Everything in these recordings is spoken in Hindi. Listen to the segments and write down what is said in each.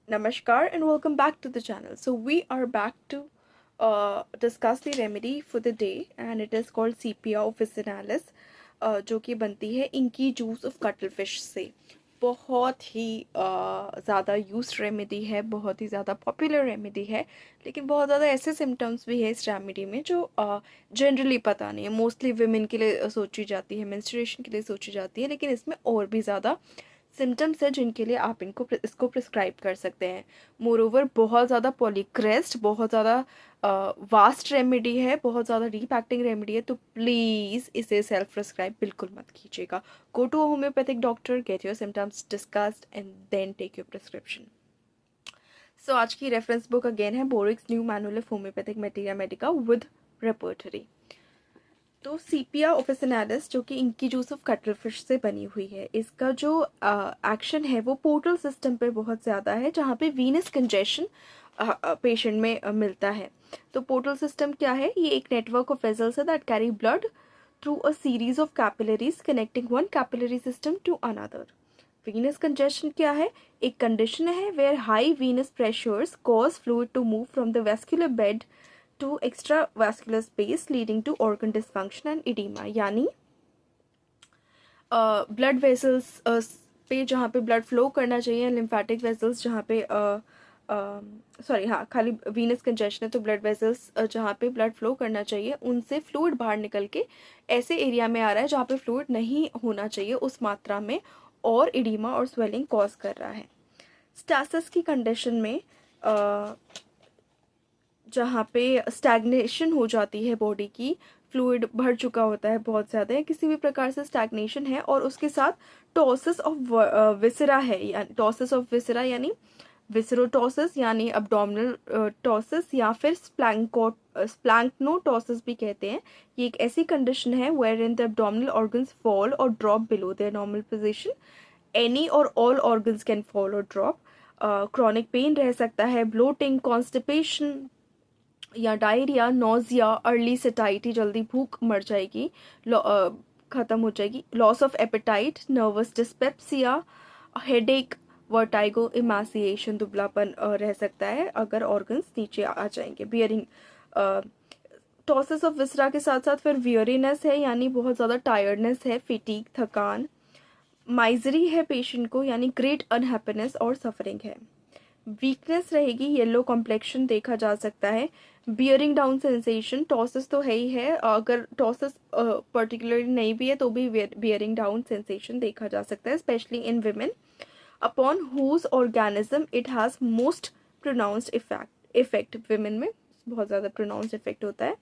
Namaskar and welcome back to the channel. So we are back to discuss the remedy for the day and it is called Sepia officinalis जो कि बनती है इंकी जूस ऑफ कटलफिश से। बहुत ही ज़्यादा यूज्ड रेमेडी है, बहुत ही ज़्यादा पॉपुलर रेमेडी है, लेकिन बहुत ज़्यादा ऐसे सिम्टम्स भी है इस रेमेडी में जो जनरली पता नहीं है। मोस्टली वुमेन के लिए सोची जाती है, मेंस्ट्रुएशन के लिए सोची जाती है, लेकिन इसमें और भी ज़्यादा सिम्टम्स है जिनके लिए आप इसको प्रिस्क्राइब कर सकते हैं। मोरोवर बहुत ज़्यादा पॉलीक्रेस्ट, बहुत ज़्यादा वास्ट रेमेडी है, बहुत ज़्यादा डीप एक्टिंग रेमेडी है, तो प्लीज़ इसे सेल्फ प्रिस्क्राइब बिल्कुल मत कीजिएगा। Go to a homeopathic doctor, get your symptoms discussed and then take your prescription. So आज की रेफरेंस बुक अगेन है Boericke's new manual of homeopathic materia medica with repertory. तो सीपिया ऑफिसिनालिस जो कि इंकी जूस ऑफ कटलफिश से बनी हुई है, इसका जो एक्शन है वो पोर्टल सिस्टम पे बहुत ज़्यादा है, जहाँ पे वीनस कंजेशन पेशेंट में मिलता है। तो पोर्टल सिस्टम क्या है? ये एक नेटवर्क ऑफ वेजल्स है that carry blood through a series of capillaries connecting one capillary system to another. Venous congestion क्या है? एक कंडीशन है where high venous pressures cause fluid to move from the vascular bed to extravascular space leading to organ dysfunction and edema। यानी ब्लड वेसल्स पे जहाँ पे ब्लड फ्लो करना चाहिए, लिम्फेटिक वेसल्स जहाँ पे सॉरी हाँ, खाली वीनस कंजेशन है तो ब्लड वेसल्स जहाँ पे ब्लड फ्लो करना चाहिए उनसे फ्लूइड बाहर निकल के ऐसे एरिया में आ रहा है जहाँ पे फ्लूइड नहीं होना चाहिए उस मात्रा में, और इडीमा और स्वेलिंग कॉज कर रहा है। स्टासिस की कंडीशन में जहाँ पे स्टैग्नेशन हो जाती है बॉडी की, फ्लूइड भर चुका होता है बहुत ज़्यादा, या किसी भी प्रकार से स्टैग्नेशन है और उसके साथ टॉसिस ऑफ विसरा है, यानी टॉसिस ऑफ विसरा यानी विसरोटॉसिस यानी अब्डोमिनल टॉसिस या फिर स्प्लैंक्नोटॉसिस भी कहते हैं। ये एक ऐसी कंडीशन है where in the abdominal organs fall और drop below their normal position. Any और ऑल ऑर्गन्स कैन फॉल और ड्रॉप। क्रॉनिक पेन रह सकता है, ब्लोटिंग, कॉन्स्टिपेशन या डायरिया, नोजिया, अर्ली सेटाइटी, जल्दी भूख मर जाएगी, ख़त्म हो जाएगी, loss of appetite, nervous dyspepsia, headache, vertigo, emaciation, दुबलापन रह सकता है अगर ऑर्गन्स नीचे आ जाएंगे। बियरिंग टॉसिस ऑफ विसरा के साथ साथ फिर वियरीनेस है, यानी बहुत ज़्यादा टायर्डनेस है, फिटीक, थकान, माइजरी है पेशेंट को, यानी ग्रेट अनहैप्पीनेस और सफरिंग है। वीकनेस रहेगी, येलो कॉम्प्लेक्शन देखा जा सकता है, बियरिंग डाउन सेंसेशन, टॉसिस तो है ही है, अगर टॉसिस पर्टिकुलरली नहीं भी है तो भी बियरिंग डाउन सेंसेशन देखा जा सकता है, specially in women upon whose organism it has most pronounced effect. Women में बहुत ज़्यादा प्रोनाउंस्ड इफेक्ट होता है।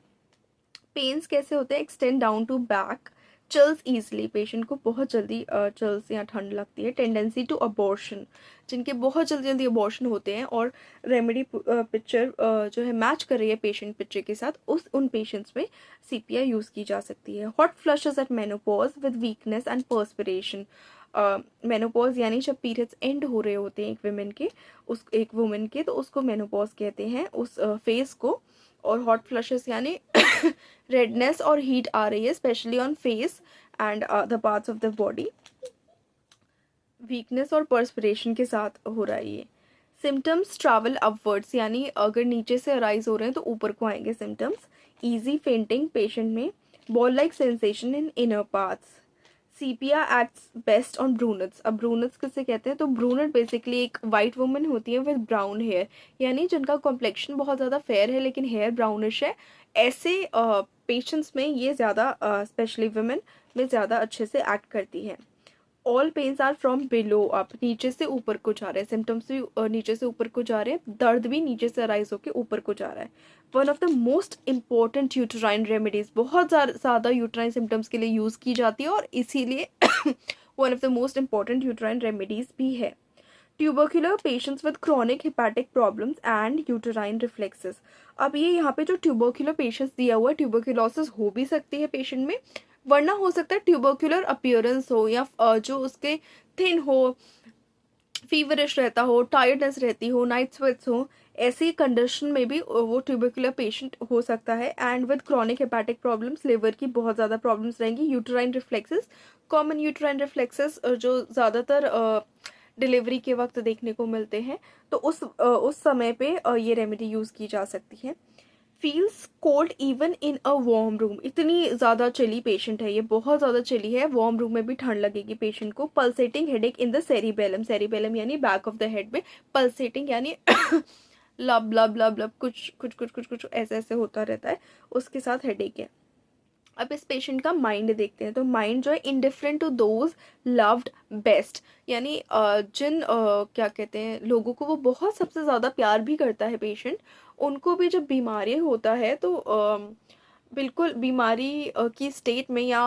पेन्स कैसे होते हैं? Extend down to back, chills easily, patient को बहुत जल्दी चिल्स या ठंड लगती है, टेंडेंसी टू अबॉर्शन, जिनके बहुत जल्दी जल्दी अबॉर्शन होते हैं और रेमेडी पिक्चर जो है मैच कर रही है पेशेंट पिक्चर के साथ, उन पेशेंट्स में सीपीआई यूज़ की जा सकती है। Hot flushes at menopause with weakness and perspiration. Menopause यानी जब पीरियड्स एंड हो रहे होते हैं एक वुमेन के, तो उसको मेनोपॉज कहते हैं उस फेज को। और हॉट फ्लशेस यानी रेडनेस और हीट आ रही है specially on face and the parts of the body, weakness और पर्सपिरेशन के साथ हो रहा है ये। सिम्टम्स ट्रैवल अपवर्ड्स, यानी अगर नीचे से अराइज हो रहे हैं तो ऊपर को आएंगे सिम्टम्स। ईजी फेंटिंग पेशेंट में, ball like sensation in inner parts. Sepia acts best on brunettes. अब ब्रूनेट्स किसे कहते हैं? तो ब्रूनेट बेसिकली एक वाइट वुमन होती है विद ब्राउन हेयर, यानी जिनका कॉम्प्लेक्शन बहुत ज़्यादा फेयर है लेकिन हेयर ब्राउनिश है। ऐसे पेशेंट्स में ये ज़्यादा स्पेशली वुमेन में ज़्यादा अच्छे से एक्ट करती है। All pains are from below up, नीचे से ऊपर को जा रहे हैं सिम्टम्स भी, नीचे से ऊपर को जा रहे हैं, दर्द भी नीचे से अराइज होकर ऊपर को जा रहा है। One of the most important uterine remedies, बहुत ज़्यादा यूट्राइन सिम्टम्स के लिए यूज़ की जाती है और इसीलिए one of the most important uterine remedies भी है। Tubercular patients with chronic hepatic problems and uterine reflexes. अब ये यहाँ पे जो ट्यूबरक्यूलर पेशेंट्स दिया हुआ है, ट्यूबरक्यूलोसिस हो भी सकती है पेशेंट में, वरना हो सकता है ट्यूबरक्यूलर अपीयरेंस हो या जो उसके थिन हो, फीवरिश रहता हो, टायर्डनेस रहती हो, नाइट स्वेट्स हो, ऐसी कंडीशन में भी वो ट्यूबरक्यूलर पेशेंट हो सकता है। And with chronic hepatic problems, liver की बहुत ज़्यादा प्रॉब्लम्स रहेंगी। Uterine reflexes, common uterine reflexes जो ज़्यादातर डिलीवरी के वक्त देखने को मिलते हैं, तो उस समय पे ये रेमेडी यूज़ की जा सकती है। Feels cold even in a warm room, इतनी ज़्यादा चली पेशेंट है, ये बहुत ज़्यादा चली है, वार्म रूम में भी ठंड लगेगी पेशेंट को। Pulsating headache in the cerebellum, cerebellum यानी बैक ऑफ द हेड में, पल्सेटिंग यानी लब लब लब लब कुछ कुछ कुछ कुछ कुछ ऐसे ऐसे होता रहता है, उसके साथ हेडेक है। अब इस पेशेंट का माइंड देखते हैं, तो माइंड जो है indifferent to those loved best, यानी क्या कहते हैं, लोगों को वो बहुत सबसे ज़्यादा प्यार भी करता है पेशेंट, उनको भी जब बीमारी होता है तो बिल्कुल बीमारी की स्टेट में या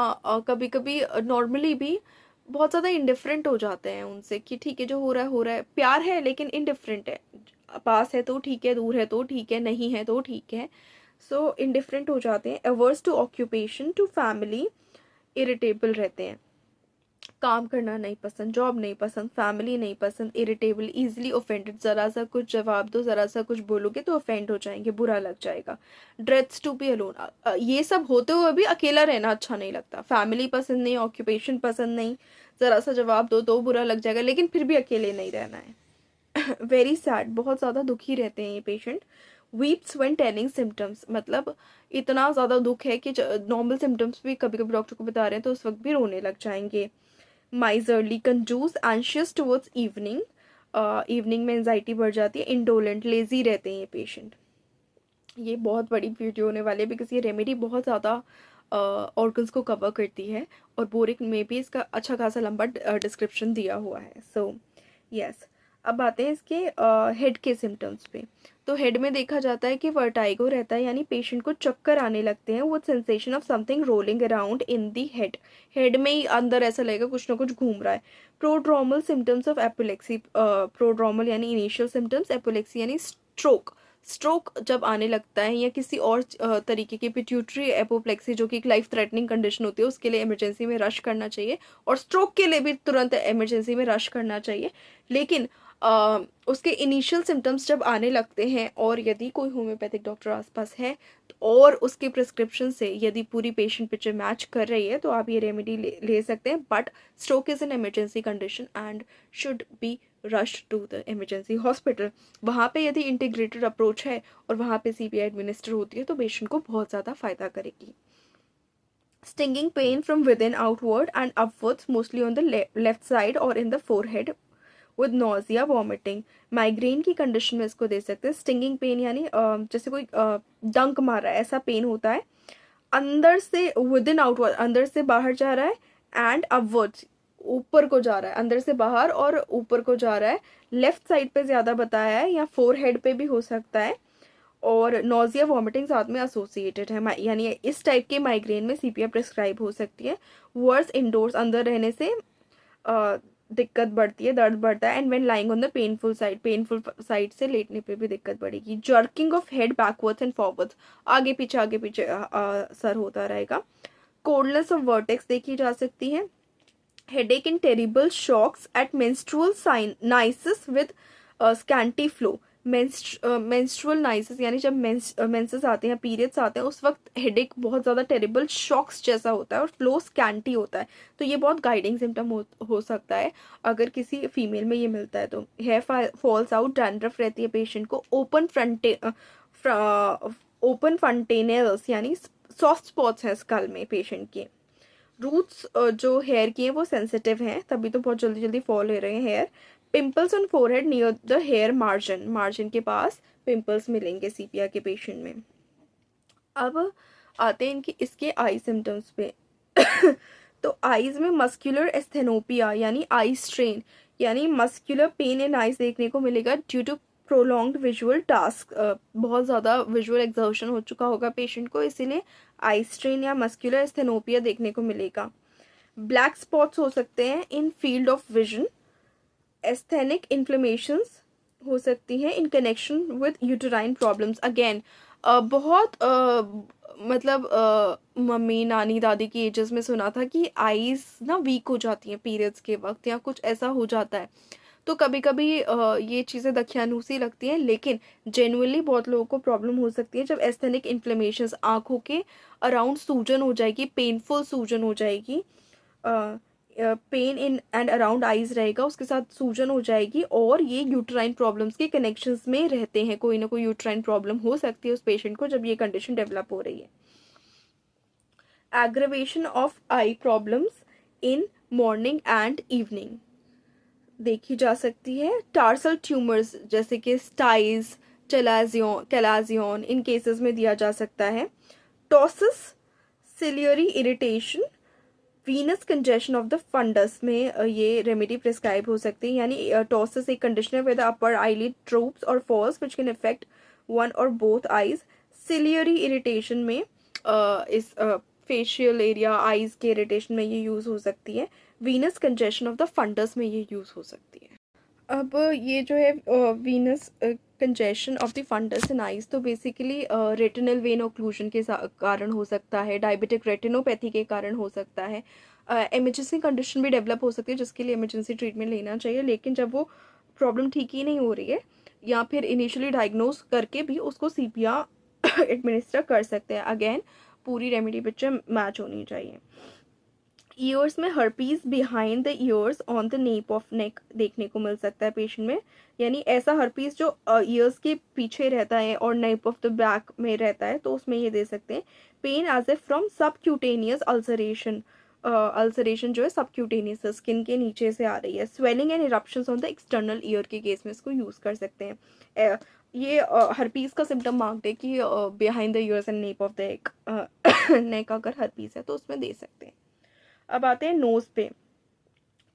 कभी कभी नॉर्मली भी बहुत ज़्यादा इंडिफरेंट हो जाते हैं उनसे, कि ठीक है जो हो रहा है, प्यार है लेकिन इंडिफरेंट है, पास है तो ठीक है, दूर है तो ठीक है, नहीं है तो ठीक है, सो इंडिफरेंट हो जाते हैं। Averse to occupation to family, irritable रहते हैं, काम करना नहीं पसंद, जॉब नहीं पसंद, फैमिली नहीं पसंद, इरिटेबल, इजीली ऑफेंडेड, ज़रा सा कुछ जवाब दो, ज़रा सा कुछ बोलोगे तो ऑफेंड हो जाएंगे, बुरा लग जाएगा। ड्रेड्स टू बी अलोन, ये सब होते हुए भी अकेला रहना अच्छा नहीं लगता, फैमिली पसंद नहीं, ऑक्यूपेशन पसंद नहीं, ज़रा सा जवाब दो तो बुरा लग जाएगा, लेकिन फिर भी अकेले नहीं रहना है। वेरी सैड, बहुत ज़्यादा दुखी रहते हैं ये patient. Weeps when telling symptoms, मतलब इतना ज़्यादा दुख है कि नॉर्मल सिम्टम्स भी कभी कभी डॉक्टर को बता रहे हैं तो उस वक्त भी रोने लग जाएंगे। माइजरली, कंजूस, एंशियस टुवर्ड्स इवनिंग, इवनिंग में एंजाइटी बढ़ जाती है। इंडोलेंट, लेजी रहते हैं ये पेशेंट। ये बहुत बड़ी वीडियो होने वाली है बिकॉज ये रेमेडी बहुत ज़्यादा ऑर्गन्स को कवर करती है, और बोरिक में भी इसका अच्छा खासा लंबा डिस्क्रिप्शन दिया हुआ है। सो यस, अब आते हैं इसके हेड के सिम्टम्स पे। तो हेड में देखा जाता है कि वर्टाइगो रहता है, यानी पेशेंट को चक्कर आने लगते हैं, वो sensation of something rolling around in the head, head में ही अंदर ऐसा लगेगा कुछ ना कुछ घूम रहा है। प्रोड्रोमल सिम्टम्स ऑफ एपोलेक्सी, प्रोड्रोमल यानी इनिशियल सिम्टम्स, एपोलेक्सी यानी स्ट्रोक, स्ट्रोक जब आने लगता है या किसी और तरीके की पिट्यूटरी एपोप्लेक्सी जो कि एक लाइफ थ्रेटनिंग कंडीशन होती है, उसके लिए इमरजेंसी में रश करना चाहिए, और स्ट्रोक के लिए भी तुरंत इमरजेंसी में रश करना चाहिए। लेकिन उसके इनिशियल सिम्टम्स जब आने लगते हैं, और यदि कोई होम्योपैथिक डॉक्टर आसपास है और उसके प्रिस्क्रिप्शन से यदि पूरी पेशेंट पिक्चर मैच कर रही है तो आप ये रेमेडी ले सकते हैं। But stroke is an emergency condition and should be rushed to the emergency hospital. वहाँ पे यदि इंटीग्रेटेड अप्रोच है और वहाँ पे सीपीआई एडमिनिस्टर होती है तो पेशेंट को बहुत ज़्यादा फ़ायदा करेगी। Stinging pain from within outward and upwards, mostly on the left side or in the forehead, with nausea, vomiting. Migraine की कंडीशन में इसको दे सकते हैं। स्टिंगिंग पेन यानी जैसे कोई डंक मार रहा है ऐसा पेन होता है, अंदर से विद इन आउटवर्ड, अंदर से बाहर जा रहा है, एंड अपवर्ड्स, ऊपर को जा रहा है, अंदर से बाहर और ऊपर को जा रहा है। लेफ्ट साइड पे ज़्यादा बताया है, या फोर हेड पे भी हो सकता है, और नोजिया वॉमिटिंग साथ में एसोसिएटेड है, यानी इस टाइप के माइग्रेन में सीपीआर प्रिस्क्राइब हो सकती है। वर्स इंडोर्स, अंदर रहने से दिक्कत बढ़ती है, दर्द बढ़ता है। And when lying on the painful side, painful side से लेटने पे भी दिक्कत बढ़ेगी। Jerking of head backwards and forwards, आगे पीछे सर होता रहेगा। कोल्डनेस ऑफ वर्टेक्स देखी जा सकती है। Headache in terrible shocks at menstrual nisus with scanty flow, menstrual nisus यानी जब मेंसेस आते हैं, पीरियड्स आते हैं, उस वक्त हेडेक बहुत ज़्यादा टेरिबल शॉक्स जैसा होता है और फ्लो स्कैंटी होता है, तो ये बहुत गाइडिंग सिम्टम हो सकता है अगर किसी फीमेल में ये मिलता है तो। हेयर फॉल्स आउट, डैंड्रफ रहती है पेशेंट को। ओपन फंटेनल्स यानी सॉफ्ट स्पॉट्स हैं स्कल में पेशेंट के। रूट्स जो हेयर की हैं वो सेंसिटिव हैं, तभी तो बहुत जल्दी जल्दी फॉल हो रहे हैं hair. Pimples on forehead near the hair margin, margin के पास पिंपल्स मिलेंगे सीपिया के पेशेंट में। अब आते हैं इसके आई सिम्टम्स पे। तो आईज में मस्कुलर एस्थेनोपिया यानी आई स्ट्रेन, यानी मस्कुलर पेन इन आइज देखने को मिलेगा due to prolonged visual task, बहुत ज़्यादा विजुअल एक्सर्शन हो चुका होगा पेशेंट को, इसीलिए आई स्ट्रेन या मस्कुलर एस्थेनोपिया देखने को मिलेगा। ब्लैक स्पॉट्स हो सकते हैं in field of vision. Asthenic inflammations हो सकती हैं in connection with uterine problems. Again बहुत मतलब मम्मी नानी दादी की एजेस में सुना था कि आईज ना वीक हो जाती हैं पीरियड्स के वक्त या कुछ ऐसा हो जाता है, तो कभी कभी ये चीज़ें दखियानूसी लगती हैं, लेकिन जेनुअनली बहुत लोगों को प्रॉब्लम हो सकती है जब एस्थेनिक इन्फ्लेमेशंस, आँखों के अराउंड सूजन हो जाएगी, पेनफुल सूजन हो जाएगी, pain in and around eyes रहेगा, उसके साथ सूजन हो जाएगी, और ये यूट्राइन प्रॉब्लम्स के कनेक्शंस में रहते हैं, कोई ना कोई यूट्राइन प्रॉब्लम हो सकती है उस पेशेंट को जब ये कंडीशन डेवलप हो रही है। Aggravation of I problems in morning and evening देखी जा सकती है। टार्सल ट्यूमर्स जैसे कि स्टाइज, कैलाजियन इन केसेस में दिया जा सकता है। Ptosis, ciliary irritation, venous congestion of the fundus में ये रेमेडी प्रिस्क्राइब हो सकती है। यानी टॉसिस एक कंडीशन है with upper eyelid droops or falls which can affect one or both eyes. Ciliary irritation में इस फेशियल एरिया आईज के इरिटेशन में ये यूज़ हो सकती है। Venous congestion of the fundus में ये यूज़ हो सकती है। अब ये जो है venous congestion of the fundus in eyes, तो बेसिकली रेटिनल वेन ओक्लूजन के कारण हो सकता है, डायबिटिक रेटिनोपैथी के कारण हो सकता है, इमरजेंसी कंडीशन भी डेवलप हो सकती है जिसके लिए इमरजेंसी ट्रीटमेंट लेना चाहिए। लेकिन जब वो प्रॉब्लम ठीक ही नहीं हो रही है या फिर इनिशियली डायग्नोज करके भी उसको CPR एडमिनिस्टर कर सकते हैं। अगेन पूरी रेमेडी पिक्चर मैच होनी चाहिए। ईयर्स में herpes behind the years on the nap of neck देखने को मिल सकता है पेशेंट में। यानी ऐसा हर्पीज जो ईयर्स के पीछे रहता है और नेप ऑफ द बैक में रहता है, तो उसमें ये दे सकते हैं। Pain as a from subcutaneous ulceration, ulceration जो है सबक्यूटेनियस स्किन के नीचे से आ रही है। Swelling and eruptions on the external ear के केस में इसको यूज़ कर सकते हैं। ये हर्पीज का सिम्टम मार्क्ड है कि behind the years and Knapp of the neck अगर हर्पीज है तो उसमें दे सकते हैं। अब आते हैं नोज़ पे।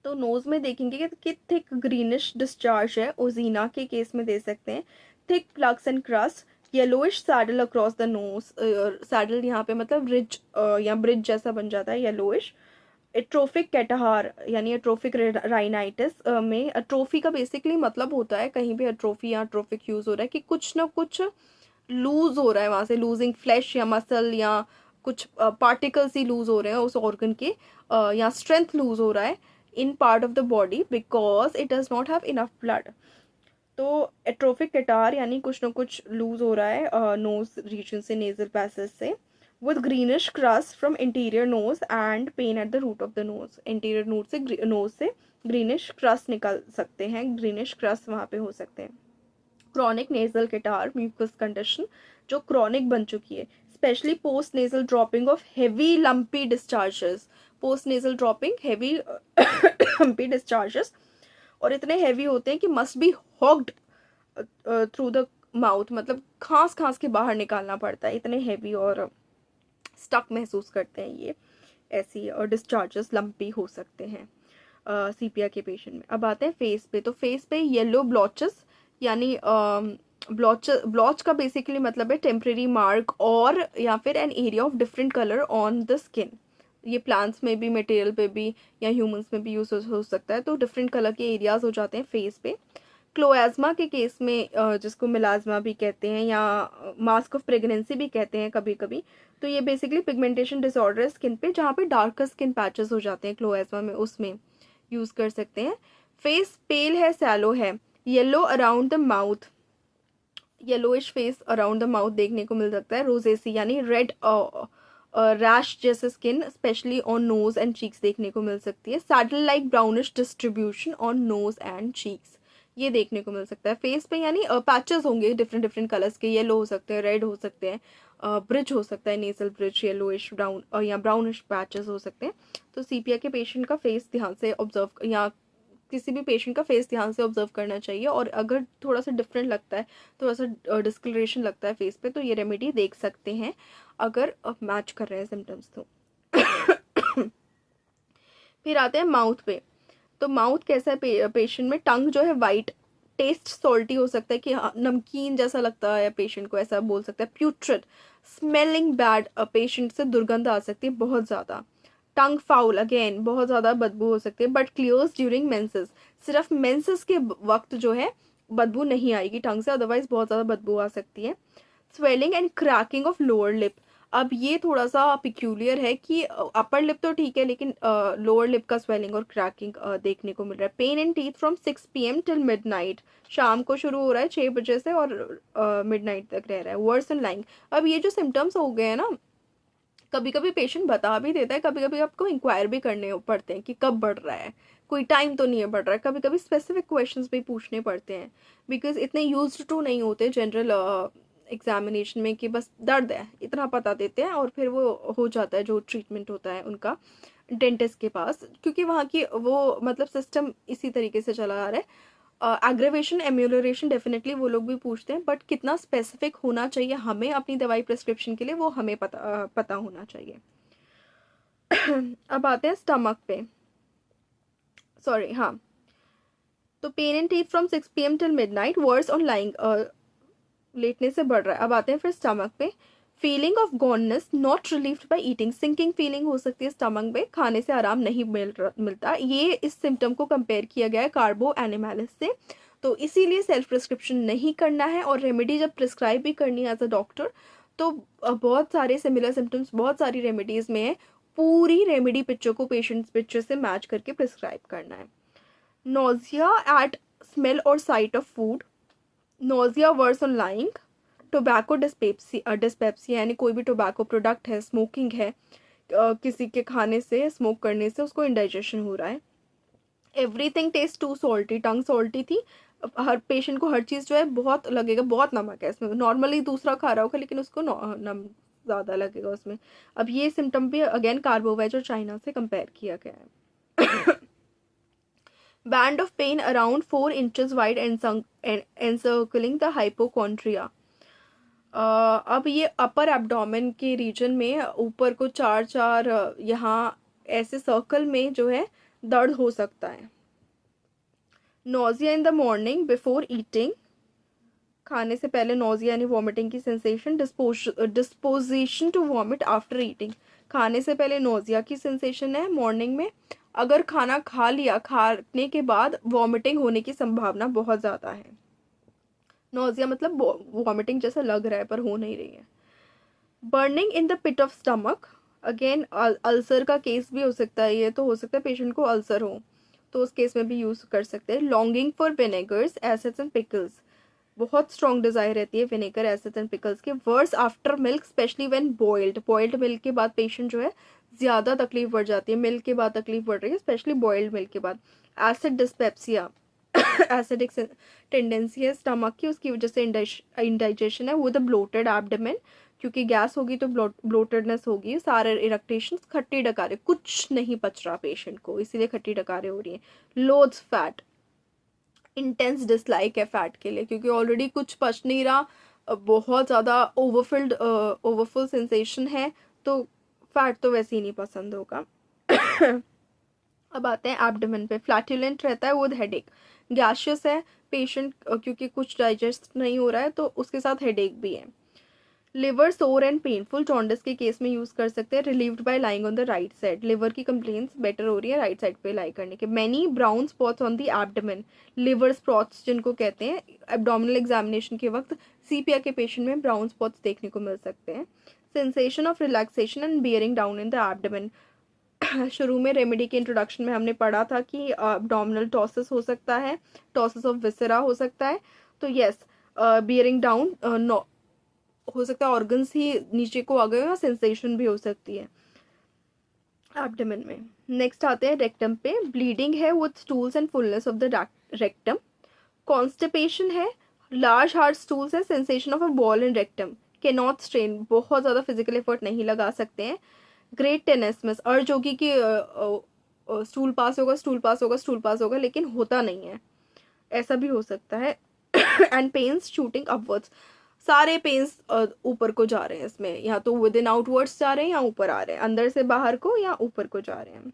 तो नोज़ में देखेंगे कि थिक ग्रीनिश डिस्चार्ज है, ओजीना के केस में दे सकते हैं। Thick plugs and crust, yellowish saddle across the nose, saddle यहाँ पे मतलब रिज या ब्रिज जैसा बन जाता है, येलोइश। एट्रोफिक कैटाहार यानी एट्रोफिक राइनाइटिस में एट्रोफी का बेसिकली मतलब होता है, कहीं भी एट्रोफी या एट्रोफिक यूज़ हो रहा है कि कुछ ना कुछ लूज हो रहा है, वहाँ से लूजिंग फ्लैश या मसल या कुछ पार्टिकल्स ही लूज हो रहे हैं उस ऑर्गन के, या स्ट्रेंथ लूज हो रहा है in part of the body because it does not have enough blood. तो एट्रोफिक कैटार यानी कुछ ना कुछ लूज हो रहा है नोज रीजन से, नेजल पैसेज से, with greenish crust from interior nose and pain at the root of the nose. Interior nose से ग्रीनिश क्रस्ट निकल सकते हैं, ग्रीनिश क्रस्ट वहाँ पे हो सकते हैं। Chronic nasal catarrh mucus condition जो क्रॉनिक बन चुकी है, especially post nasal dropping of heavy lumpy discharges. Post nasal dropping heavy lumpy discharges, और इतने हेवी होते हैं कि must be hawked through the mouth, मतलब खांस खांस के बाहर निकालना पड़ता है, इतने हेवी और स्टक महसूस करते हैं ये, ऐसी और डिस्चार्जेस लंपी हो सकते हैं CPR के पेशेंट में। अब आते हैं फेस पे। तो फेस पे येलो ब्लॉचेस यानी ब्लॉच का बेसिकली मतलब है टेम्परेरी मार्क और या फिर an area of different colour on the skin. ये प्लांट्स में भी, मटेरियल पे भी या ह्यूमंस में भी यूज हो सकता है। तो डिफरेंट कलर के एरियाज हो जाते हैं फेस पे। क्लोएज्मा के केस में जिसको मिलाज्मा भी कहते हैं या मास्क ऑफ प्रेगनेंसी भी कहते हैं कभी कभी, तो ये बेसिकली पिगमेंटेशन डिसऑर्डर है स्किन पे जहाँ पे डार्कर स्किन पैचेस हो जाते हैं क्लोएज्मा में, उसमें यूज़ कर सकते हैं। फेस पेल है, सैलो है, yellow around the mouth, yellowish face around the mouth देखने को मिल सकता है। रोजेसी यानी रेड रैश जैसे skin specially on nose and cheeks देखने को मिल सकती है। Saddle like brownish distribution on nose and cheeks ये देखने को मिल सकता है फेस पे। यानी पैचेस होंगे डिफरेंट डिफरेंट कलर्स के, येलो हो सकते हैं, रेड हो सकते हैं, ब्रिज हो सकता है, नेजल ब्रिज, येलोइश ब्राउन या ब्राउनिश पैचेस हो सकते हैं। तो CPR के पेशेंट का फेस ध्यान से ऑब्जर्व या किसी भी पेशेंट का फेस ध्यान से ऑब्जर्व करना चाहिए, और अगर थोड़ा सा डिफरेंट लगता है, थोड़ा सा डिस्कलरेशन लगता है फेस पे, तो ये रेमेडी देख सकते हैं अगर मैच कर रहे हैं सिम्टम्स तो। फिर आते हैं माउथ पे। तो माउथ कैसा है पेशेंट में? टंग जो है वाइट, टेस्ट सॉल्टी हो सकता है कि नमकीन जैसा लगता है पेशेंट को, ऐसा बोल सकता है। प्यूट्रिड, स्मेलिंग बैड, पेशेंट से दुर्गंध आ सकती है बहुत ज़्यादा। टंग फाउल, अगेन बहुत ज़्यादा बदबू हो सकती है, बट क्लियर्स ड्यूरिंग मेंसेस, सिर्फ मेंसेस के वक्त जो है बदबू नहीं आएगी टंग से, अदरवाइज बहुत ज़्यादा बदबू आ सकती है। Swelling and cracking of lower lip, अब ये थोड़ा सा पिक्यूलियर है कि अपर लिप तो ठीक है लेकिन लोअर लिप का स्वेलिंग और क्रैकिंग देखने को मिल रहा है। Pen in teeth from 6 PM till midnight, शाम को शुरू हो रहा है 6 बजे से और मिडनाइट तक रह रहा है। वर्सन लाइंग, अब ये जो सिम्टम्स हो गए हैं ना कभी कभी पेशेंट बता भी देता है, कभी कभी आपको इंक्वायर भी करने पड़ते हैं कि कब बढ़ रहा है, कोई टाइम तो नहीं है बढ़ रहा है, कभी कभी स्पेसिफिक क्वेश्चंस भी पूछने पड़ते हैं, बिकॉज इतने यूज्ड टू नहीं होते जनरल एग्जामिनेशन में कि बस दर्द है इतना बता देते हैं और फिर वो हो जाता है जो ट्रीटमेंट होता है उनका डेंटिस्ट के पास, क्योंकि वहाँ की वो मतलब सिस्टम इसी तरीके से चला आ रहा है। एग्रेवेशन एम्यूलरेशन डेफिनेटली वो लोग भी पूछते हैं, बट कितना स्पेसिफिक होना चाहिए हमें अपनी दवाई प्रिस्क्रिप्शन के लिए वो हमें पता होना चाहिए। अब आते हैं स्टमक पे, सॉरी हाँ, तो pain in teeth from 6 PM till midnight, worse on lying, लेटने से बढ़ रहा है। अब आते हैं फिर स्टमक पे, feeling of goneness not relieved by eating, sinking feeling हो सकती है स्टमक में, खाने से आराम नहीं मिलता। ये इस सिम्टम को कंपेयर किया गया है कार्बो एनिमैलिस से, तो इसीलिए सेल्फ प्रिस्क्रिप्शन नहीं करना है, और रेमेडी जब प्रिस्क्राइब भी करनी है एज अ डॉक्टर तो बहुत सारे सिमिलर सिम्टम्स बहुत सारी रेमेडीज़ में है, पूरी रेमेडी पिक्चर को पेशेंट पिक्चर से मैच करके प्रिस्क्राइब करना है। नोजिया एट स्मेल और sight of food, nausea worse on lying, tobacco dyspepsia यानी कोई भी टोबैको प्रोडक्ट है, स्मोकिंग है, किसी के खाने से स्मोक करने से उसको इंडाइजेशन हो रहा है। Everything taste too salty, tongue salty थी, हर पेशेंट को हर चीज़ जो है बहुत लगेगा, बहुत नमक है इसमें, नॉर्मली दूसरा खा रहा होगा लेकिन उसको नम ज़्यादा लगेगा उसमें। अब ये सिम्टम भी अगेन कार्बोवेज और चाइना से कंपेयर किया गया है। Band of pain around 4 inches wide encircling the hypochondria, अब ये अपर एब्डोमेन के रीजन में ऊपर को चार चार यहाँ ऐसे सर्कल में जो है दर्द हो सकता है। Nausea in the morning before eating, खाने से पहले नोजिया यानी वॉमिटिंग की sensation, disposition to vomit after eating, खाने से पहले नोजिया की सेंसेशन है मॉर्निंग में, अगर खाना खा लिया खाने के बाद वॉमिटिंग होने की संभावना बहुत ज़्यादा है। नोजिया मतलब वॉमिटिंग जैसा लग रहा है पर हो नहीं रही है। Burning in the pit of stomach, again ulcer का केस भी हो सकता है, ये तो हो सकता है पेशेंट को अल्सर हो तो उस केस में भी यूज़ कर सकते हैं। Longing for vinegars acids and pickles, बहुत स्ट्रॉन्ग डिज़ायर रहती है विनेगर एसिड्स एंड पिकल्स के। Worse after milk specially when boiled milk के बाद पेशेंट जो है ज़्यादा तकलीफ बढ़ जाती है, मिल्क के बाद तकलीफ बढ़ रही है स्पेशली बॉइल्ड मिल्क के बाद। एसिड डिस्पेप्सिया, एसिडिक टेंडेंसी है स्टमक की, उसकी वजह से इंडाइजेशन है, वो द ब्लोटेड एब्डोमेन, क्योंकि गैस होगी तो ब्लोटेडनेस होगी, सारे इरेक्टेशन, खट्टी डकारे, कुछ नहीं पच रहा पेशेंट को इसीलिए खट्टी डकारे हो रही हैं। लोड्स फैट, इंटेंस डिसलाइक है फैट के लिए क्योंकि ऑलरेडी कुछ पच नहीं रहा, बहुत ज़्यादा ओवरफुल सेंसेशन है, तो फैट तो वैसे ही नहीं पसंद होगा। अब आते हैं एब्डोमेन पे, फ्लैटुलेंट रहता है विद हेडेक, गैशियस है पेशेंट क्योंकि कुछ डाइजेस्ट नहीं हो रहा है तो उसके साथ हेडेक भी है। लिवर सोर एंड पेनफुल, जॉन्डिस के केस में यूज़ कर सकते हैं, relieved by lying on the right side, liver की कंप्लेंट्स बेटर हो रही है राइट साइड पे लाई करने के। Many brown spots on the abdomen, liver spots जिनको कहते हैं, एब्डोमिनल एग्जामिनेशन के वक्त सीपिया के पेशेंट में ब्राउन स्पॉट्स देखने को मिल सकते हैं। Sensation of relaxation and bearing down in the abdomen, शुरू में रेमेडी के इंट्रोडक्शन में हमने पढ़ा था कि एब्डोमिनल टॉसिस हो सकता है, टॉसिस ऑफ विसेरा हो सकता है, तो यस बियरिंग डाउन हो सकता है, ऑर्गन्स ही नीचे को आ गए या सेंसेशन भी हो सकती है एब्डोमेन में। नेक्स्ट आते हैं रेक्टम पे, ब्लीडिंग है with stools and fullness of the rectum, constipation है, लार्ज हार्ड स्टूल्स है, sensation of a ball in rectum, के नॉट स्ट्रेन, बहुत ज़्यादा फिजिकल एफर्ट नहीं लगा सकते हैं। ग्रेट टेनेस्मस, अर्ज होगी कि स्टूल पास होगा स्टूल पास होगा स्टूल पास होगा लेकिन होता नहीं है, ऐसा भी हो सकता है। एंड पेन्स शूटिंग अपवर्ड्स, सारे पेन्स ऊपर को जा रहे हैं इसमें, या तो विद इन आउटवर्ड्स जा रहे हैं या ऊपर आ रहे हैं, अंदर से बाहर को या ऊपर को जा रहे हैं।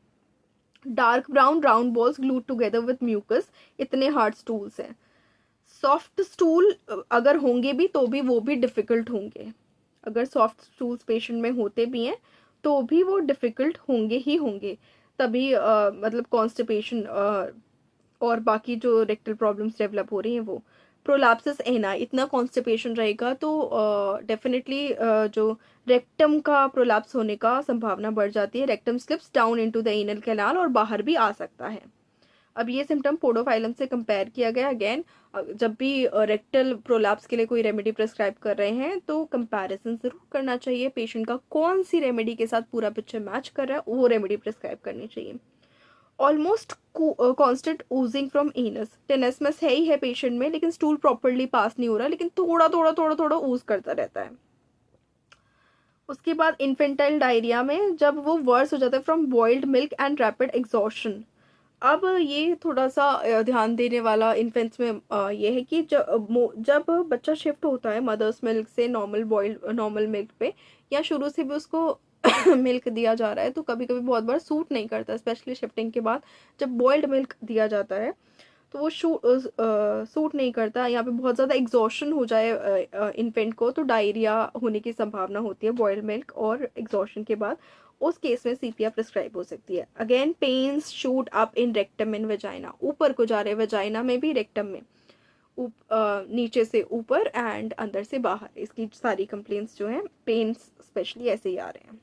Dark brown round balls glued together with mucus, इतने हार्ड स्टूल्स हैं। सॉफ्ट स्टूल अगर होंगे भी तो भी वो भी डिफ़िकल्ट होंगे, अगर सॉफ्ट स्टूल्स पेशेंट में होते भी हैं तो भी वो डिफ़िकल्ट होंगे ही होंगे, तभी मतलब कॉन्स्टिपेशन और बाकी जो रेक्टल प्रॉब्लम्स डेवलप हो रही हैं वो। प्रोलैप्सिस एना, इतना कॉन्स्टिपेशन रहेगा तो डेफिनेटली जो रेक्टम का प्रोलैप्स होने का संभावना बढ़ जाती है, rectum slips down into the anal canal और बाहर भी आ सकता है। अब ये सिम्टम पोडोफाइलम से कंपेयर किया गया। अगेन जब भी रेक्टल प्रोलैप्स के लिए कोई रेमेडी प्रेस्क्राइब कर रहे हैं तो कंपैरिजन ज़रूर करना चाहिए, पेशेंट का कौन सी रेमेडी के साथ पूरा पिक्चर मैच कर रहा है वो रेमेडी प्रेस्क्राइब करनी चाहिए। Almost constant oozing from anus, tenesmus है ही है पेशेंट में, लेकिन स्टूल प्रॉपरली पास नहीं हो रहा, लेकिन थोड़ा थोड़ा थोड़ा थोड़ा ऊज करता रहता है। उसके बाद इन्फेंटाइल डायरिया में जब वो वर्स हो जाता है from boiled milk and rapid exhaustion. अब ये थोड़ा सा ध्यान देने वाला इन्फेंट्स में ये है कि जब बच्चा शिफ्ट होता है मदर्स मिल्क से नॉर्मल मिल्क पे, या शुरू से भी उसको मिल्क दिया जा रहा है, तो कभी कभी बहुत बार सूट नहीं करता, स्पेशली शिफ्टिंग के बाद जब बॉइल्ड मिल्क दिया जाता है तो वो सूट नहीं करता। यहाँ पे बहुत ज़्यादा एग्जॉशन हो जाए इन्फेंट को, तो डायरिया होने की संभावना होती है बॉइल्ड मिल्क और एग्जॉशन के बाद। उस केस में सीपीआर प्रिस्क्राइब हो सकती है। Again pains shoot up in rectum in vagina, ऊपर को जा रहे हैं वेजाइना में भी, रेक्टम में नीचे से ऊपर एंड अंदर से बाहर, इसकी सारी कंप्लेंट्स जो हैं पेन्स स्पेशली ऐसे ही आ रहे हैं।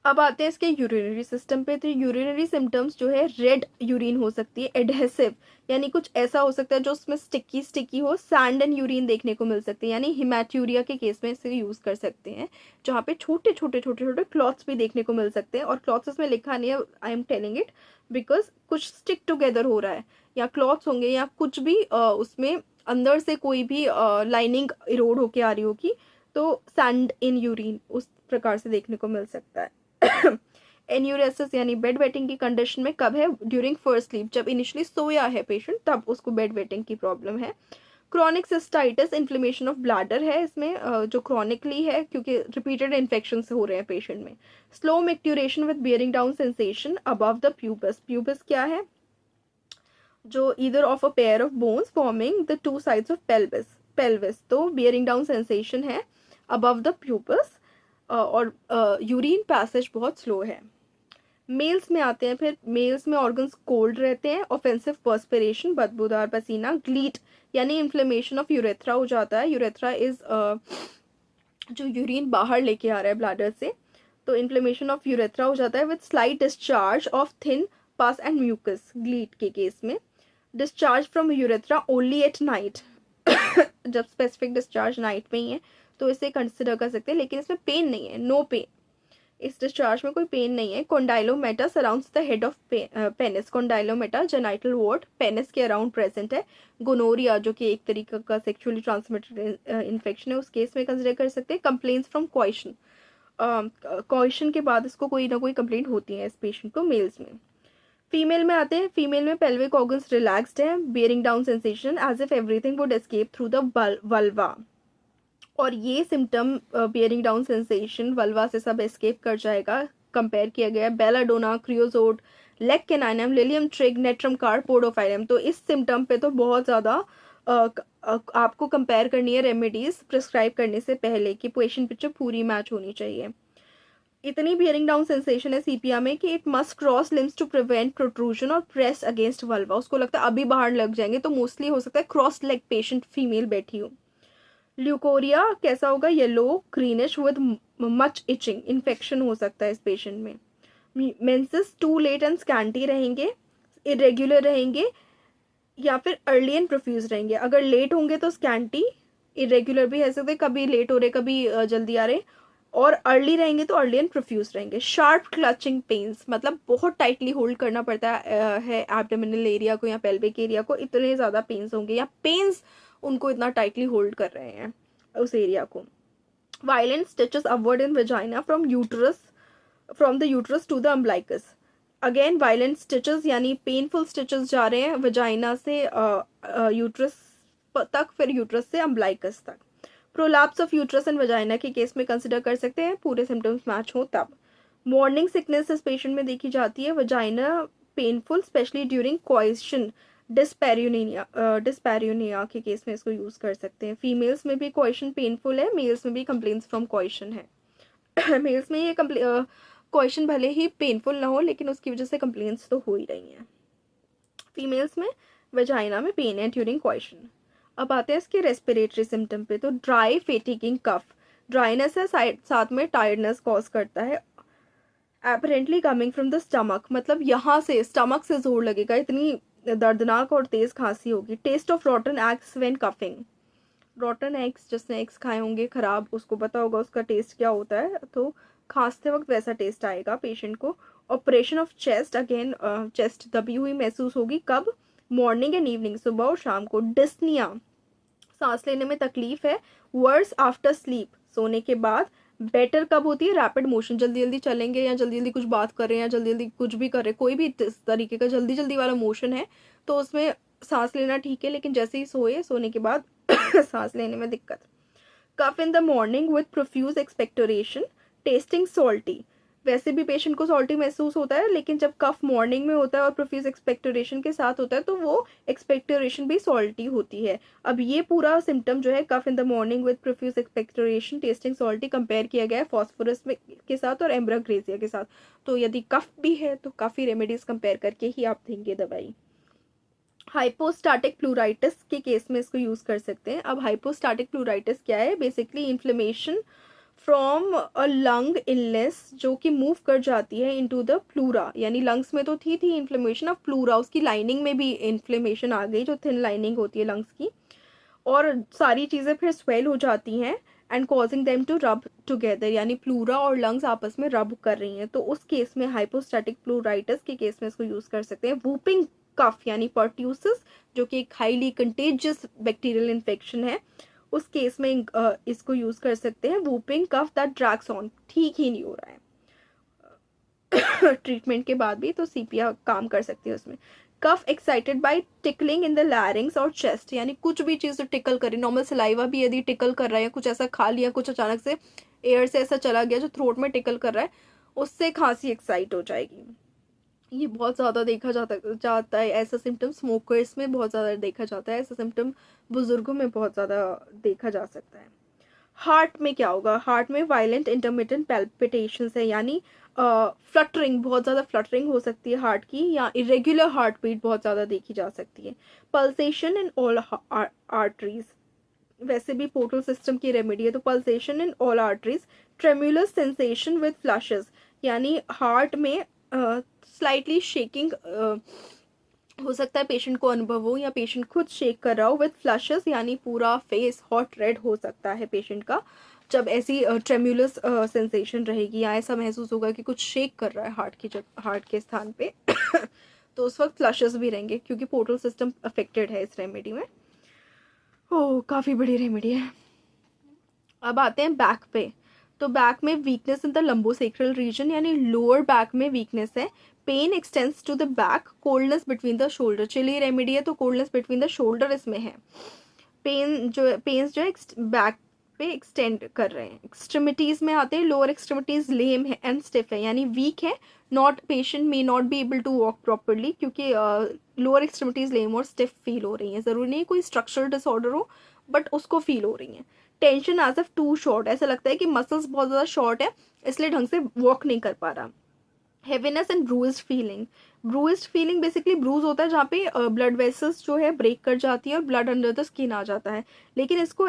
अब आते हैं इसके यूरिनरी सिस्टम पे। तो यूरिनरी सिम्टम्स जो है, रेड यूरिन हो सकती है, एडहेसिव यानी कुछ ऐसा हो सकता है जो उसमें स्टिकी हो, सैंड एंड यूरिन देखने को मिल सकती है, यानी हिमैट्यूरिया के केस में इसे यूज़ कर सकते हैं, जहाँ पे छोटे छोटे छोटे छोटे क्लॉथ्स भी देखने को मिल सकते हैं। और क्लॉथ्स इसमें लिखा नहीं है, I am telling it because कुछ स्टिक टुगेदर हो रहा है, या क्लॉथ्स होंगे या कुछ भी उसमें अंदर से कोई भी लाइनिंग इरोड होके आ रही होगी, तो सैंड इन यूरिन उस प्रकार से देखने को मिल सकता है। एन्यूरेसिस यानी बेड वेटिंग की कंडीशन में कब है, ड्यूरिंग फर्स्ट स्लीप, जब इनिशियली सोया है पेशेंट तब उसको बेड वेटिंग की प्रॉब्लम है। Chronic cystitis inflammation of bladder है इसमें, जो क्रॉनिकली है क्योंकि रिपीटेड इन्फेक्शन हो रहे हैं पेशेंट में। Slow micturition with bearing down sensation above the pubes, pubes क्या है, जो either of a pair of bones forming the two sides of pelvis, तो बियरिंग डाउन सेंसेशन है अबव द प्यूबस, और यूरिन पैसेज बहुत स्लो है। मेल्स में आते हैं फिर, मेल्स में ऑर्गन्स कोल्ड रहते हैं, ऑफेंसिव पर्सपिरेशन बदबूदार पसीना, ग्लीट यानी इन्फ्लेमेशन ऑफ यूरेथ्रा हो जाता है। यूरेथ्रा इज जो यूरिन बाहर लेके आ रहा है ब्लैडर से, तो इन्फ्लेमेशन ऑफ यूरेथ्रा हो जाता है with slight discharge of thin pus and mucus, gleet के केस में। Discharge from urethra only at night, जब स्पेसिफिक डिस्चार्ज नाइट में ही है तो इसे कंसिडर कर सकते हैं, लेकिन इसमें पेन नहीं है, नो पेन, इस डिस्चार्ज में कोई पेन नहीं है। Condylomata surrounds the head of penis, condylomata genital wart penis के अराउंड प्रेजेंट है। गोनोरिया जो कि एक तरीके का सेक्सुअली ट्रांसमिटेड इन्फेक्शन है, उस केस में कंसिडर कर सकते हैं। कंप्लेंट्स फ्रॉम क्वेश्चन, क्वेश्चन के बाद इसको कोई ना कोई कंप्लेंट होती है इस पेशेंट को, मेल्स में। फीमेल में आते हैं, फीमेल में पेल्विक ऑर्गन्स रिलैक्स्ड है, bearing down sensation as if everything would escape through the vulva, और ये symptom bearing down sensation vulva से सब एस्केप कर जाएगा। कंपेयर किया गया belladonna, creosote, lac caninum, lilium tig, natrum carb, podophyllum. तो इस सिम्टम पे तो बहुत ज़्यादा आपको कंपेयर करनी है रेमेडीज प्रिस्क्राइब करने से पहले कि पेशेंट पिक्चर पूरी मैच होनी चाहिए। इतनी बियरिंग डाउन सेंसेशन है सीपिया में कि it must cross limbs to prevent protrusion और प्रेस अगेंस्ट वल्वा, उसको लगता है अभी बाहर लग जाएंगे, तो मोस्टली हो सकता है क्रॉस लेग पेशेंट फीमेल बैठी हो। ल्यूकोरिया कैसा होगा, yellow greenish with much itching, infection हो सकता है इस पेशेंट में। Menses too late and scanty रहेंगे, इरेग्युलर रहेंगे, या फिर अर्ली एंड प्रोफ्यूज रहेंगे। अगर लेट होंगे तो स्कैंटी, इरेग्युलर भी है सकते, कभी लेट हो रहे कभी जल्दी आ रहे, और अर्ली रहेंगे तो अर्ली एंड प्रोफ्यूज रहेंगे। शार्प क्लचिंग पेन्स, मतलब बहुत टाइटली होल्ड करना पड़ता है एब्डोमिनल एरिया को या पेल्विक एरिया को, इतने ज़्यादा पेन्स होंगे, या पेन्स उनको इतना टाइटली होल्ड कर रहे हैं उस एरिया को। Violent stitches upward in vagina from the uterus to the umbilicus. Again violent stitches यानी पेनफुल स्टिचेस जा रहे हैं वेजाइना से यूट्रस तक, फिर यूट्रस से अम्बलाइकस तक। Prolapse of uterus and vagina के केस में कंसिडर कर सकते हैं, पूरे सिम्टम्स मैच हो तब। मॉर्निंग सिकनेस इस पेशेंट में देखी जाती है, vagina painful specially during coition, dyspareunia के केस में इसको यूज़ कर सकते हैं। फीमेल्स में भी क्वेश्चन पेनफुल है, मेल्स में भी कंप्लेंट्स फ्रॉम क्वेश्चन है। मेल्स में ये क्वेश्चन भले ही पेनफुल ना हो, लेकिन उसकी वजह से कंप्लेंट्स तो हो ही रही हैं। फीमेल्स में वेजाइना में पेन है ड्यूरिंग क्वेश्चन। अब आते हैं इसके रेस्पिरेटरी सिम्टम पे। तो ड्राई फेटिगिंग कफ, ड्राइनेस है साथ में टायर्डनेस कॉज करता है, apparently coming from the stomach, मतलब यहाँ से स्टमक से जोर लगेगा, इतनी दर्दनाक और तेज खांसी होगी। Taste of rotten eggs when coughing, rotten eggs, जिसने एग्स खाए होंगे खराब, उसको पता होगा उसका टेस्ट क्या होता है, तो खांसते वक्त वैसा टेस्ट आएगा पेशेंट को। Operation of chest, again chest दबी हुई महसूस होगी, कब? मॉर्निंग एंड इवनिंग, सुबह और शाम को। डिस्निया, सांस लेने में तकलीफ है, वर्स आफ्टर स्लीप, सोने के बाद। बेटर कब होती है? रैपिड मोशन, जल्दी जल्दी चलेंगे या जल्दी जल्दी कुछ बात कर रहे हैं या जल्दी जल्दी कुछ भी कर रहे हैं, कोई भी इस तरीके का जल्दी जल्दी वाला मोशन है तो उसमें सांस लेना ठीक है, लेकिन जैसे ही सोने के बाद सांस लेने में दिक्कत। Cough in the morning with profuse expectoration, tasting salty, वैसे भी पेशेंट को सॉल्टी महसूस होता है, लेकिन जब कफ मॉर्निंग में होता है और प्रोफ्यूज एक्सपेक्टोरेशन के साथ होता है तो वो एक्सपेक्टोरेशन भी सॉल्टी होती है। अब ये पूरा सिम्टम जो है cough in the morning with profuse expectoration tasting salty compare किया गया है फॉस्फोरस में के साथ और एम्ब्राग्रेसिया के साथ। तो यदि कफ भी है तो काफ़ी रेमेडीज कंपेयर करके ही आप देंगे दवाई। हाइपोस्टैटिक प्लूराइटिस के केस में इसको यूज़ कर सकते हैं। अब हाइपोस्टैटिक प्लूराइटिस क्या है? Basically inflammation from a lung illness जो कि मूव कर जाती है इनटू द प्लूरा, यानी लंग्स में तो थी इन्फ्लेमेशन, ऑफ प्लूरा, उसकी लाइनिंग में भी इन्फ्लेमेशन आ गई, जो थिन लाइनिंग होती है लंग्स की, और सारी चीज़ें फिर स्वेल हो जाती हैं and causing them to rub together, यानी प्लूरा और लंग्स आपस में रब कर रही हैं, तो उस केस में हाइपोस्टैटिक प्लूराइटिस के केस में इसको यूज़ कर सकते हैं। वूपिंग कफ यानी पर्ट्यूसिस, जो कि एक हाईली कंटेजियस बैक्टीरियल इन्फेक्शन है, उस केस में इसको यूज़ कर सकते हैं। Whooping cough that drags on, ठीक ही नहीं हो रहा है ट्रीटमेंट के बाद भी, तो सीपीआर काम कर सकती है उसमें। Cough excited by tickling in the larynx और चेस्ट, यानी कुछ भी चीज़ टिकल करे, नॉर्मल सलाइवा भी यदि टिकल कर रहा है, कुछ ऐसा खा लिया, कुछ अचानक से एयर से ऐसा चला गया जो थ्रोट में टिकल कर रहा है, उससे खांसी एक्साइट हो जाएगी। ये बहुत ज़्यादा देखा जाता है ऐसा सिम्टम, स्मोकर्स में बहुत ज़्यादा देखा जाता है ऐसा सिम्टम, बुजुर्गों में बहुत ज़्यादा देखा जा सकता है। हार्ट में क्या होगा? हार्ट में वायलेंट इंटरमिटेंट पैल्पिटेशंस है, यानी फ्लटरिंग, बहुत ज़्यादा फ्लटरिंग हो सकती है हार्ट की, या इरेगुलर हार्ट बीट बहुत ज़्यादा देखी जा सकती है। पल्सेशन इन ऑल आर्टरीज, वैसे भी पोर्टल सिस्टम की रेमेडी है, तो pulsation in all arteries. Tremulous sensation with flashes, यानी हार्ट में स्लाइटली शेकिंग हो सकता है पेशेंट को अनुभव हो, या पेशेंट खुद शेक कर रहा हो, विद फ्लशेस, यानी पूरा फेस हॉट रेड हो सकता है पेशेंट का जब ऐसी ट्रेम्युलस सेंसेशन रहेगी, या ऐसा महसूस होगा कि कुछ शेक कर रहा है हार्ट के स्थान पे तो उस वक्त फ्लशेस भी रहेंगे, क्योंकि पोर्टल सिस्टम अफेक्टेड है इस रेमेडी में। ओह, काफ़ी बड़ी रेमेडी है। अब आते हैं बैक पे, तो बैक में weakness in the lumbosacral region, यानी लोअर बैक में वीकनेस है। Pain extends to the back, coldness between the shoulder, चलिए रेमेडी है तो कोल्डनेस बिटवीन द शोल्डर इसमें है। पेन्स जो है बैक पे एक्सटेंड कर रहे हैं। एक्सट्रीमिटीज़ में आते हैं, लोअर एक्सट्रीमिटीज़ लेम है एंड स्टिफ है, यानी वीक है, not patient may not be able to walk properly, क्योंकि लोअर एक्सट्रीमिटीज़ लेम और स्टिफ फील हो रही हैं, ज़रूरी नहीं कोई स्ट्रक्चरल डिसऑर्डर हो, बट उसको फील हो रही हैं। Tension as of too short, ऐसा लगता है कि मसल्स बहुत ज़्यादा शॉर्ट है इसलिए ढंग से वॉक नहीं कर पा रहा। Heaviness and bruised feeling, bruised feeling basically bruise होता है जहाँ पे ब्लड वेसल्स जो है ब्रेक कर जाती है और ब्लड अंडर द स्किन आ जाता है, लेकिन इसको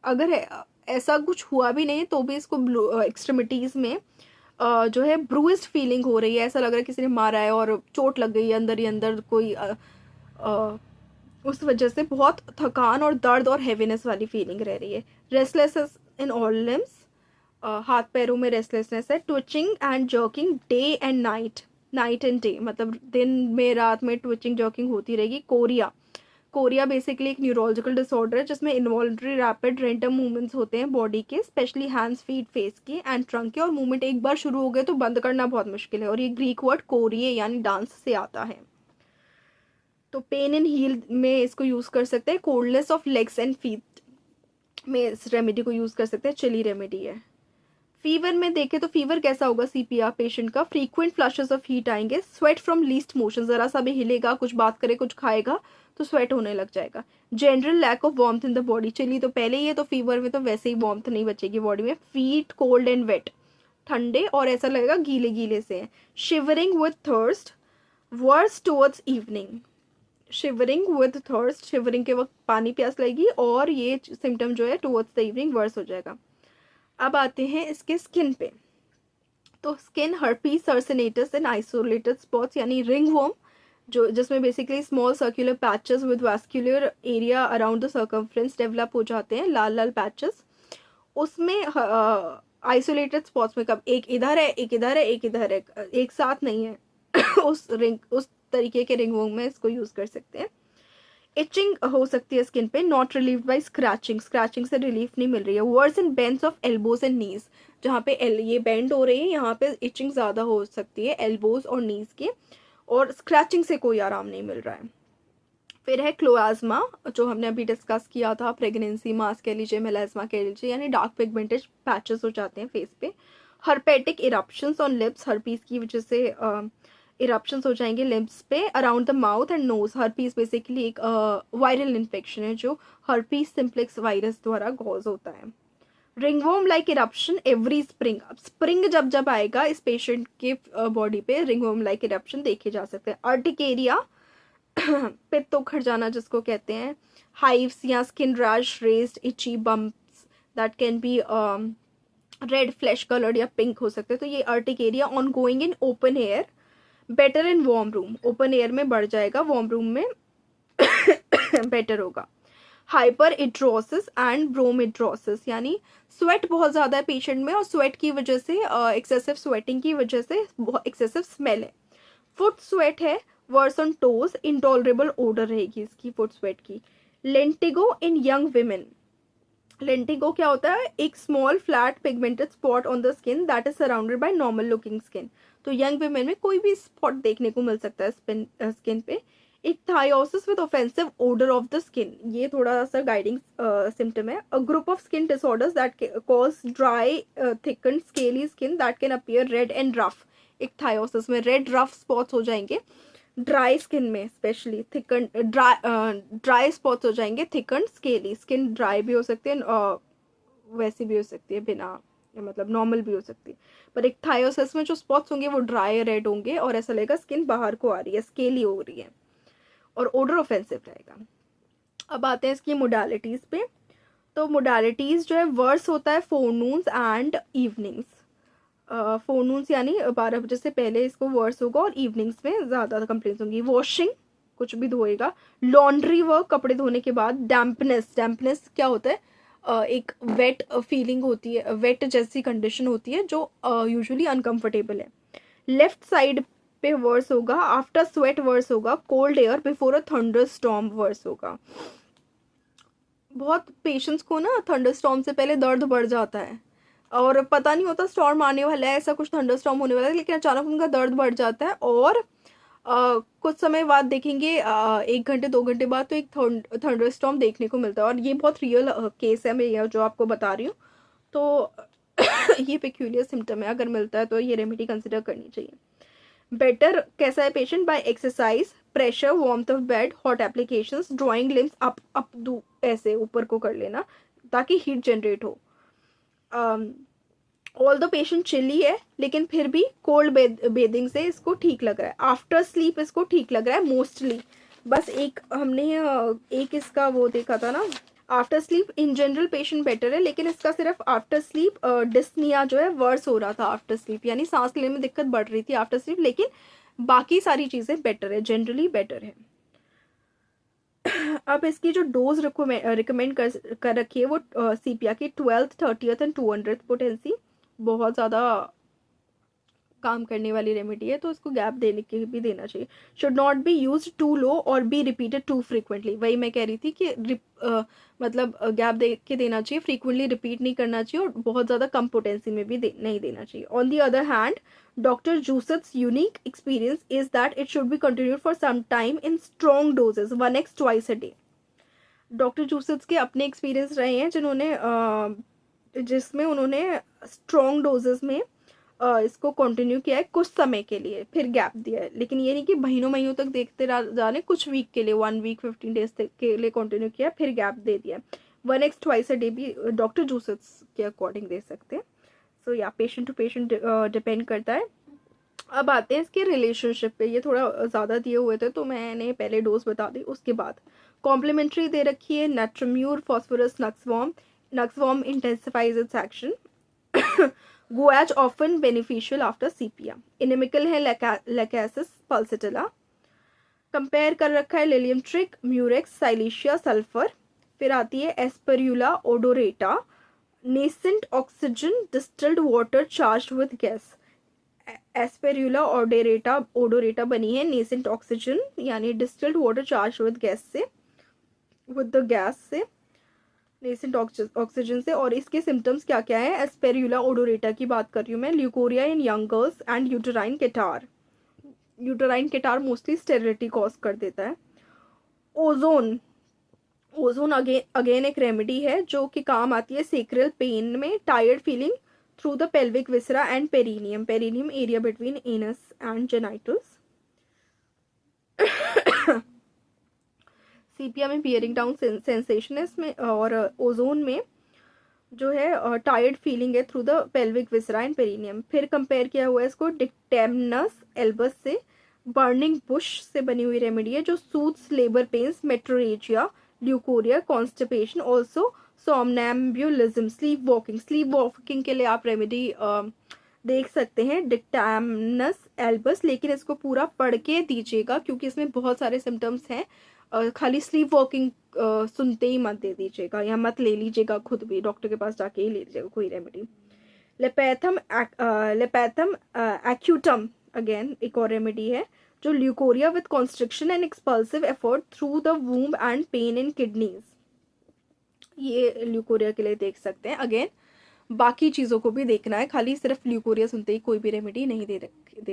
अगर ऐसा कुछ हुआ भी नहीं तो भी इसको एक्सट्रीमिटीज़ में जो है ब्रूइज्ड फीलिंग हो रही है, ऐसा लग रहा है किसी ने मारा है और चोट लग गई है अंदर ही अंदर, कोई उस वजह से बहुत थकान और दर्द और हैवीनेस वाली फीलिंग रह रही है। रेस्टलेसनेस इन ऑल लिम्स, हाथ पैरों में रेस्टलेसनेस है। Twitching and jerking day and night and day, मतलब दिन में रात में ट्विचिंग जर्किंग होती रहेगी। कोरिया बेसिकली एक न्यूरोलॉजिकल डिसऑर्डर है जिसमें इन्वॉल्ट्री रैपिड रेंडम मूवमेंट्स होते हैं बॉडी के, स्पेशली हैंड्स, फीट, फेस के एंड ट्रंक के, और मूवमेंट एक बार शुरू हो गए तो बंद करना बहुत मुश्किल है, और ये ग्रीक वर्ड कोरिए यानी डांस से आता है। तो पेन इन हील में इसको यूज़ कर सकते हैं। Coldness of legs and feet में इस रेमेडी को यूज़ कर सकते हैं, चिली रेमेडी है। फीवर में देखें तो फीवर कैसा होगा सीपीआर पेशेंट का? फ्रीक्वेंट फ्लशेस ऑफ हीट आएंगे, स्वेट फ्रॉम लीस्ट मोशन, ज़रा सा भी हिलेगा, कुछ बात करे, कुछ खाएगा तो स्वेट होने लग जाएगा। General lack of warmth in the body, चलिए तो पहले ही है तो फीवर में तो वैसे ही वार्मथ नहीं बचेगी बॉडी में। फीट कोल्ड एंड वेट, ठंडे और ऐसा लगेगा गीले गीले से हैं। Shivering with thirst, worse towards evening, shivering with thirst, shivering के वक्त पानी प्यास लगेगी और ये सिम्टम जो है टुवर्ड्स द इवनिंग वर्स हो जाएगा। अब आते हैं इसके स्किन पे, तो skin herpes circinatus and isolated spots यानी रिंग वर्म, जो जिसमें basically small circular patches with vascular area around the circumference develop हो जाते हैं, लाल लाल पैचेस। उसमें आइसोलेटेड स्पॉट्स में कब एक इधर है एक इधर है एक इधर है, एक साथ नहीं है उस तरीके के रिंग वर्म में इसको यूज़ कर सकते हैं। इचिंग हो सकती है स्किन पे, not relieved by scratching, scratching से रिलीफ नहीं मिल रही है। Worse in bends of elbows and knees, जहाँ पे ये बेंड हो रही है यहाँ पे इचिंग ज़्यादा हो सकती है एल्बोज और नीज के, और स्क्रैचिंग से कोई आराम नहीं मिल रहा है। फिर है क्लोआज्मा, जो हमने अभी डिस्कस किया था, प्रेगनेंसी मास्क कह लीजिए, मेलाज्मा कह लीजिए, यानी डार्क पिगमेंटेड पैचेस हो जाते हैं फेस पे। Herpetic eruptions on lips, herpes की वजह से इरप्शंस हो जाएंगे लिप्स पे around the mouth and nose. Herpes basically एक वायरल इन्फेक्शन है जो हर्पीस सिम्प्लेक्स वायरस द्वारा कॉज होता है। Ringworm like eruption every spring, अब स्प्रिंग जब जब आएगा इस पेशेंट के बॉडी पे रिंगवर्म लाइक इरप्शन देखे जा सकते हैं। अर्टिकेरिया पित्त उखड़ जाना जिसको कहते हैं, हाइव्स या skin rash, raised itchy bumps that can be red flesh coloured या पिंक हो सकते हैं। तो ये urticaria on going in open air, better in warm room, open air में बढ़ जाएगा, वार्म रूम में बेटर होगा। हाइपर इड्रोसिस एंड ब्रोमिड्रोसिस, यानी स्वेट बहुत ज़्यादा है पेशेंट में और स्वेट की वजह से एक्सेसिव स्वेटिंग की वजह से एक्सेसिव स्मेल है। फुट स्वेट है, worse on toes, intolerable odour रहेगी इसकी फुट स्वेट की। Lentigo in young women, lentigo क्या होता है, एक small flat pigmented spot on the skin that is surrounded by normal looking skin. तो यंग विमेन में कोई भी स्पॉट देखने को मिल सकता है स्किन पे। Ichthyosis with offensive odour of the skin, ये थोड़ा सा गाइडिंग सिम्टम है। A group of skin disorders that cause dry thickened scaly skin that can appear red and rough. Ichthyosis में रेड रफ स्पॉट्स हो जाएंगे, ड्राई स्किन में स्पेशली थिकन ड्राई स्पॉट्स हो जाएंगे, थिकन स्केली स्किन, ड्राई भी हो सकती है और वैसी भी हो सकती है बिना, मतलब नॉर्मल भी हो सकती है। पर एक थायोसिस में जो स्पॉट्स होंगे वो ड्राई रेड होंगे और ऐसा लगेगा स्किन बाहर को आ रही है, स्केली हो रही है और ओडर ऑफेंसिव रहेगा। अब आते हैं इसकी मोडालिटीज़ पे। तो मोडालिटीज़ जो है, वर्स होता है फोरनून्स एंड इवनिंग्स। फोरनून्स यानी 12 बजे से पहले इसको वर्स होगा और इवनिंग्स में ज़्यादा कंप्लेंट्स होंगी। वॉशिंग, कुछ भी धोएगा। लॉन्ड्री वर्क, कपड़े धोने के बाद। डैम्पनेस, डैम्पनेस क्या होता है, एक वेट फीलिंग होती है, वेट जैसी कंडीशन होती है जो यूजुअली अनकंफर्टेबल है। लेफ्ट साइड पे वर्स होगा। आफ्टर स्वेट वर्स होगा। Cold air before a thunderstorm worse होगा। बहुत पेशेंट्स को ना थंडर स्टॉर्म से पहले दर्द बढ़ जाता है और पता नहीं होता स्टॉर्म आने वाला है, ऐसा कुछ थंडर स्टॉर्म होने वाला है, लेकिन अचानक उनका दर्द बढ़ जाता है और कुछ समय बाद देखेंगे 1 घंटे 2 घंटे बाद तो एक थंडर स्टॉर्म देखने को मिलता है। और ये बहुत रियल केस है, मैं ये जो आपको बता रही हूँ। तो ये पेक्यूलियर सिम्टम है, अगर मिलता है तो ये रेमेडी कंसिडर करनी चाहिए। बेटर कैसा है patient, by exercise, pressure, warmth of bed, hot applications, drawing limbs up too, ऐसे ऊपर को कर लेना ताकि हीट जनरेट हो। ऑल द पेशेंट चिली है लेकिन फिर भी कोल्ड बेदिंग से इसको ठीक लग रहा है। आफ्टर स्लीप इसको ठीक लग रहा है मोस्टली। बस एक हमने एक इसका वो देखा था ना, after sleep in general patient better है, लेकिन इसका सिर्फ आफ्टर स्लीप डिस्निया जो है वर्स हो रहा था आफ्टर स्लीप, यानी सांस लेने में दिक्कत बढ़ रही थी आफ्टर स्लीप, लेकिन बाकी सारी चीज़ें बेटर है, जनरली बेटर है। अब इसकी जो डोज रिकमेंड कर रखी है वो सीपिया की 12th 30th and 200th potency, बहुत ज़्यादा काम करने वाली रेमेडी है, तो इसको गैप देने के भी देना चाहिए। Should not be use too low और बी रिपीटेड टू फ्रीक्वेंटली, वही मैं कह रही थी कि मतलब गैप दे के देना चाहिए, फ्रीक्वेंटली रिपीट नहीं करना चाहिए और बहुत ज़्यादा कम पोटेंसी में भी नहीं देना चाहिए। On the other hand, doctor Jousset's unique experience is that it should be continued for some time in strong doses 1x twice a day. Doctor Jousset's के अपने एक्सपीरियंस रहे हैं जिन्होंने जिसमें उन्होंने स्ट्रॉन्ग डोजेस में इसको कंटिन्यू किया है कुछ समय के लिए, फिर गैप दिया है, लेकिन ये नहीं कि महीनों महीनों तक देखते जाने, कुछ वीक के लिए 1 वीक 15 डेज के लिए कंटिन्यू किया फिर गैप दे दिया। 1x ट्वाइस अ डे भी डॉक्टर जूसट्स के अकॉर्डिंग दे सकते हैं। सो या पेशेंट टू पेशेंट डिपेंड करता है। अब आते हैं इसके रिलेशनशिप पे, ये थोड़ा ज़्यादा दिए हुए थे तो मैंने पहले डोज बता दी, उसके बाद कॉम्प्लीमेंट्री दे रखी है natrum mur phosphorus nux vom, nux vom intensifies its action. गुआच often beneficial after sepia. Inimical है लैकेसिस पल्सिटिला। कंपेयर कर रखा है lilium tig, murex, silicea, sulphur. फिर आती है asperula odorata, nascent oxygen, distilled water charged with gas. Asperula odorata बनी है नेसेंट ऑक्सीजन यानी distilled water charge with gas से, विद द गैस से, नेसेंट ऑक्सीजन से। और इसके सिम्टम्स क्या क्या है? एस्पेरुला ओडोरेटा की बात कर रही हूँ मैं। Leucorrhoea in young girls and uterine catarrh. Uterine catarrh mostly sterility cause कर देता है। ओजोन, ओजोन अगेन एक रेमेडी है जो कि काम आती है सेक्रल पेन में, tired feeling through the pelvic viscera and perineum area between anus and genitals. Sepia में बियरिंग डाउन सेंसेशन है इसमें, और ओजोन में जो है टायर्ड फीलिंग है through the pelvic viscera and perineum. फिर कंपेयर किया हुआ है इसको डिक्टेमनस एल्बस से। बर्निंग बुश से बनी हुई रेमेडी है जो suits labour pains, metrorrhagia, leucorrhoea, constipation, also somnambulism, sleep walking के लिए आप रेमेडी देख सकते हैं डिक्टेमनस एल्बस। लेकिन इसको पूरा पढ़ के दीजिएगा क्योंकि इसमें बहुत सारे सिम्टम्स हैं। खाली स्लीप वॉकिंग सुनते ही मत दे दीजिएगा या मत ले लीजिएगा, खुद भी डॉक्टर के पास जाके ही ले लीजिएगा कोई रेमेडी। लेपैथम एक्यूटम अगेन एक और रेमेडी है जो leucorrhoea with constriction and expulsive effort through the womb and pain in kidneys. ये ल्यूकोरिया के लिए देख सकते हैं। अगेन बाकी चीज़ों को भी देखना है, खाली सिर्फ ल्यूकोरिया सुनते ही कोई भी रेमेडी नहीं दे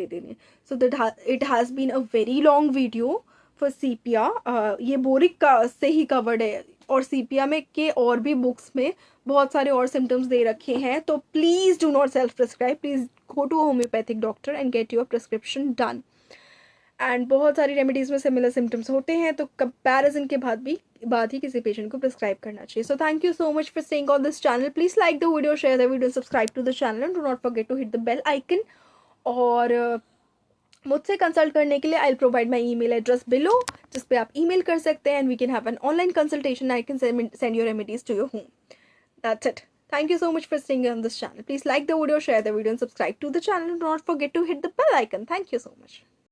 देनी। So that it has been a very long video for sepia. ये बोरिक का से ही कवर्ड है और सीपिया में के और भी बुक्स में बहुत सारे और सिम्टम्स दे रखे हैं। तो please do not self prescribe, please go to a homeopathic doctor and get your prescription done. And बहुत सारी रेमेडीज़ में सिमिलर सिम्टम्स होते हैं तो कंपैरिजन के बाद ही किसी पेशेंट को प्रिस्क्राइब करना चाहिए। So thank you so much for staying on this channel. Please like the video, share the video, subscribe to the channel and do not forget to hit the bell icon. और मुझसे कंसल्ट करने के लिए I will provide my email address below, जिस पे आप ईमेल कर सकते हैं and we can have an online consultation. I can send your remedies to your home. That's it. Thank you so much for staying on this channel. Please like the video, share the video and subscribe to the channel. Do not forget to hit the bell icon. Thank you so much.